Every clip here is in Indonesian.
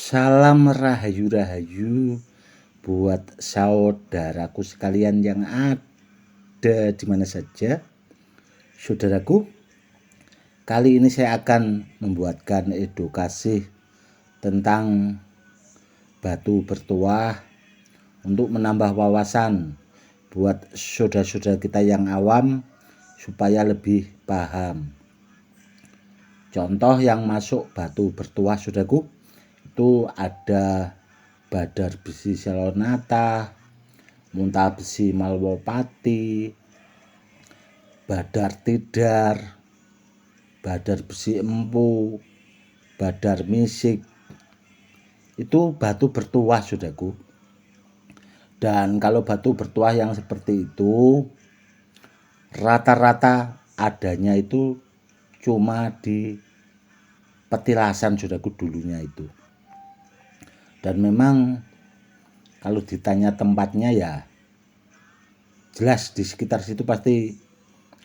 Salam rahayu-rahayu buat saudaraku sekalian yang ada di mana saja. Saudaraku, kali ini saya akan membuatkan edukasi tentang batu bertuah untuk menambah wawasan buat saudara-saudara kita yang awam supaya lebih paham. Contoh yang masuk batu bertuah, saudaraku, itu ada Badar Besi Selonata, Muntah Besi Malwopati, Badar Tidar, Badar Besi Empu, Badar Misik. Itu batu bertuah, saudaraku. Dan kalau batu bertuah yang seperti itu rata-rata adanya itu cuma di petilasan, saudaraku, dulunya itu. Dan memang kalau ditanya tempatnya ya jelas di sekitar situ pasti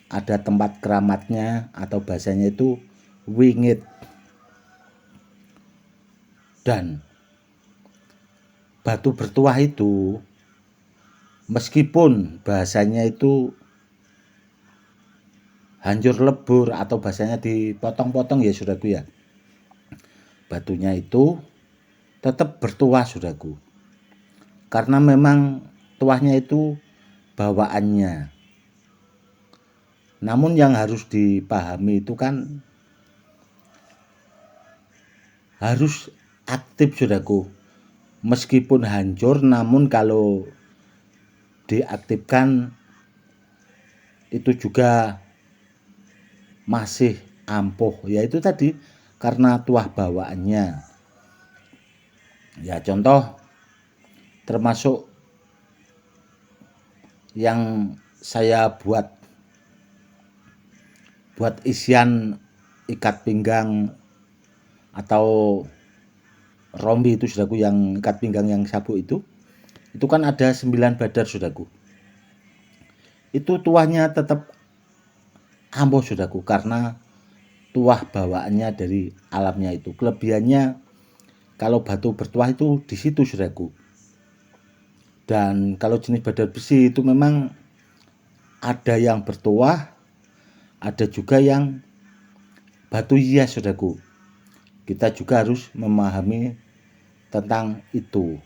ada tempat keramatnya atau bahasanya itu wingit. Dan batu bertuah itu meskipun bahasanya itu hancur lebur atau bahasanya dipotong-potong ya saudaraku ya, batunya itu tetap bertuah, saudaraku, karena memang tuahnya itu bawaannya. Namun yang harus dipahami itu kan harus aktif, saudaraku. Meskipun hancur, namun kalau diaktifkan itu juga masih ampuh. Yaitu tadi karena tuah bawaannya. Ya contoh termasuk yang saya buat isian ikat pinggang atau rombi itu, saudaraku, yang ikat pinggang yang sabuk itu kan ada 9 badar, saudaraku. Itu tuahnya tetap ampuh, saudaraku, karena tuah bawaannya dari alamnya itu. Kelebihannya kalau batu bertuah itu di situ, saudaraku. Dan kalau jenis badar besi itu memang ada yang bertuah, ada juga yang batu hias, saudaraku. Kita juga harus memahami tentang itu.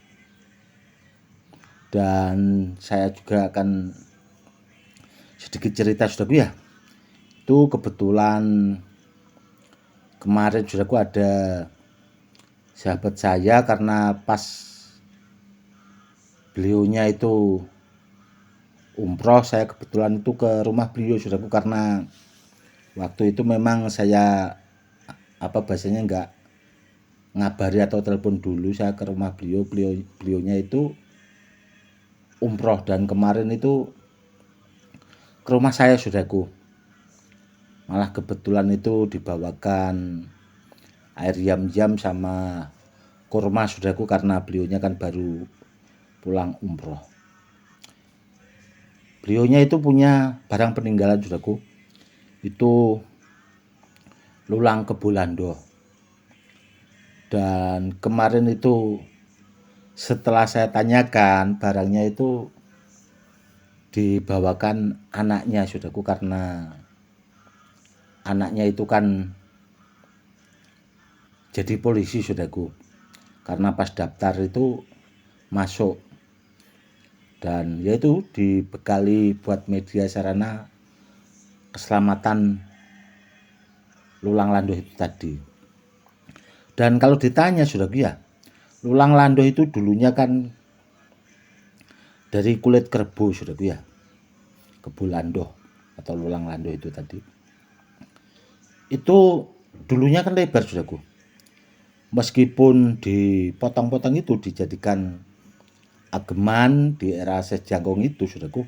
Dan saya juga akan sedikit cerita, saudaraku ya. Itu kebetulan kemarin, saudaraku, ada sahabat saya karena pas beliaunya itu umroh, saya kebetulan itu ke rumah beliau, saudaraku, karena waktu itu memang saya bahasanya enggak ngabari atau telepon dulu, saya ke rumah beliaunya itu umroh, dan kemarin itu ke rumah saya, saudaraku. Malah kebetulan itu dibawakan air yam-yam sama kurma, saudaraku, karena beliaunya kan baru pulang umroh. Beliaunya itu punya barang peninggalan, saudaraku, itu lulang Kebulando. Dan kemarin itu setelah saya tanyakan, barangnya itu dibawakan anaknya, saudaraku, karena anaknya itu kan jadi polisi, saudaraku, karena pas daftar itu masuk. Dan yaitu dibekali buat media sarana keselamatan lulang landoh itu tadi. Dan kalau ditanya, saudaraku ya, lulang landoh itu dulunya kan dari kulit kerbau, saudaraku ya, Kebulando atau lulang landoh itu tadi. Itu dulunya kan lebar, saudaraku. Meskipun dipotong-potong itu dijadikan ageman di era Sejangkung itu, saudaraku,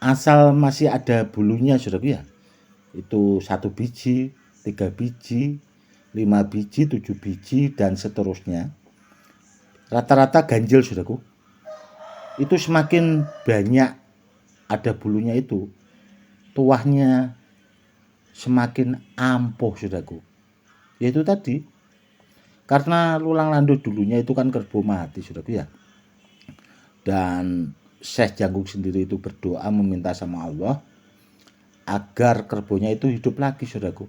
asal masih ada bulunya, saudaraku ya, itu 1 biji, 3 biji, 5 biji, 7 biji, dan seterusnya. Rata-rata ganjil, saudaraku. Itu semakin banyak ada bulunya itu, tuahnya semakin ampuh, saudaraku. Yaitu tadi Karena lulang landu dulunya itu kan kerbau mati saudaraku ya. Dan Syekh Janggung sendiri itu berdoa meminta sama Allah agar kerbonya itu hidup lagi saudaraku.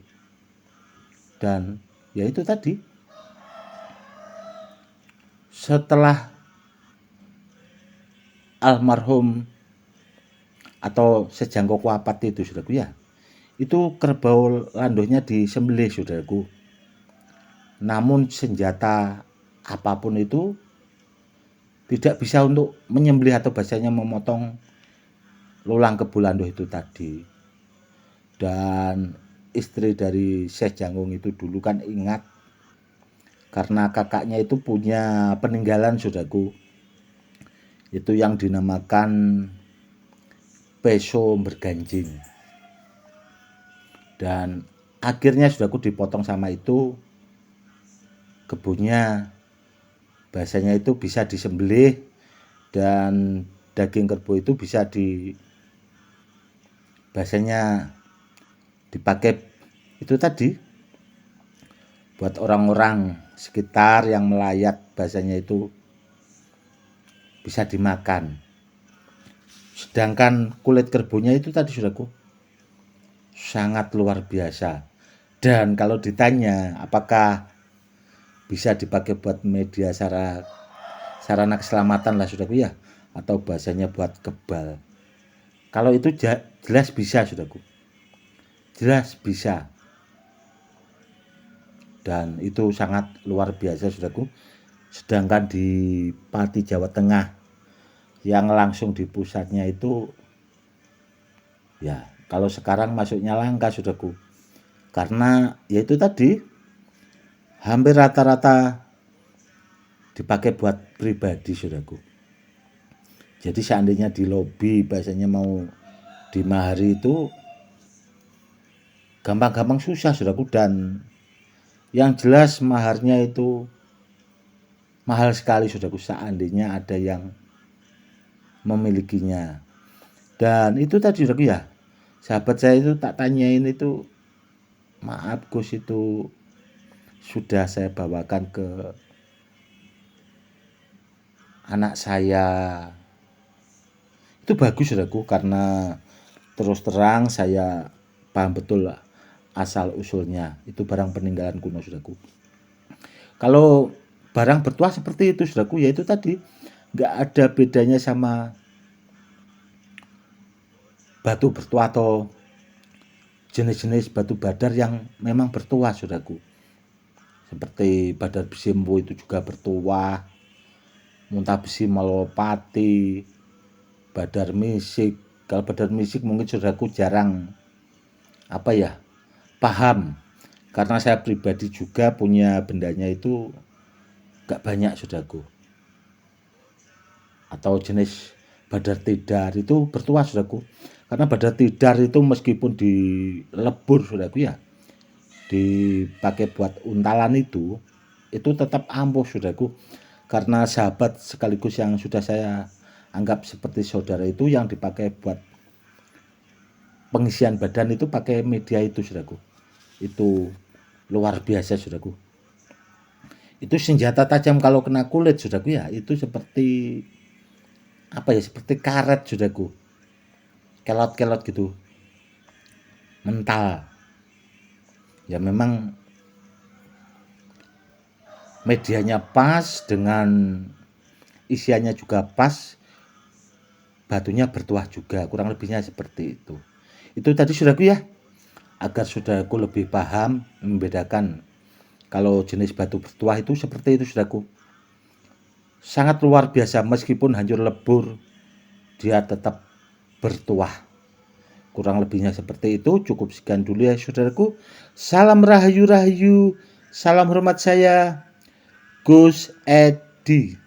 Dan ya itu tadi, setelah almarhum atau Sejangkok wafat itu saudaraku ya, itu kerbau landonya disembelih saudaraku. Namun senjata apapun itu tidak bisa untuk menyembelih atau bahasanya memotong lulang kerbau landoh itu tadi. Dan istri dari Syekh Janggung itu dulu kan ingat karena kakaknya itu punya peninggalan saudaraku, itu yang dinamakan peso berganjing. Dan akhirnya saudaraku dipotong sama itu kebunnya, bahasanya itu bisa disembelih dan daging kerbau itu bisa bahasanya dipakai itu tadi buat orang-orang sekitar yang melayat, bahasanya itu bisa dimakan. Sedangkan kulit kerbaunya itu tadi saudaraku sangat luar biasa. Dan kalau ditanya apakah bisa dipakai buat media sarana keselamatan lah saudaraku ya, atau bahasanya buat kebal, kalau itu jelas bisa saudaraku, jelas bisa. Dan itu sangat luar biasa saudaraku. Sedangkan di Pati Jawa Tengah yang langsung di pusatnya itu ya kalau sekarang masuknya langka saudaraku, karena ya itu tadi hampir rata-rata dipakai buat pribadi saudaraku. Jadi seandainya di lobi bahasanya mau dimahari itu gampang-gampang susah saudaraku. Dan yang jelas maharnya itu mahal sekali saudaraku seandainya ada yang memilikinya. Dan itu tadi saudaraku ya, sahabat saya itu tak tanyain itu, maaf Gus, itu sudah saya bawakan ke anak saya. Itu bagus saudaraku, karena terus terang saya paham betul lah asal usulnya. Itu barang peninggalan kuno saudaraku. Kalau barang bertuah seperti itu saudaraku, ya itu tadi nggak ada bedanya sama batu bertuah atau jenis-jenis batu badar yang memang bertuah saudaraku. Seperti badar besi Empu itu juga bertuah, muntah besi Malopati, badar misik. Kalau badar misik mungkin saudaraku jarang paham, karena saya pribadi juga punya bendanya itu gak banyak saudaraku. Atau jenis badar tidar itu bertuah saudaraku, karena badar tidar itu meskipun dilebur saudaraku ya, dipakai buat untalan itu tetap ampuh saudaraku. Karena sahabat sekaligus yang sudah saya anggap seperti saudara itu yang dipakai buat pengisian badan itu pakai media itu saudaraku. Itu luar biasa saudaraku. Itu senjata tajam kalau kena kulit saudaraku ya, itu seperti seperti karet saudaraku, kelot-kelot gitu, mental. Ya memang medianya pas, dengan isiannya juga pas, batunya bertuah juga, kurang lebihnya seperti itu. Itu tadi saudaraku ya, agar saudaraku lebih paham membedakan kalau jenis batu bertuah itu seperti itu saudaraku. Sangat luar biasa, meskipun hancur lebur dia tetap bertuah. Kurang lebihnya seperti itu. Cukup sekian dulu ya saudaraku. Salam rahayu, salam hormat saya Gus Edi.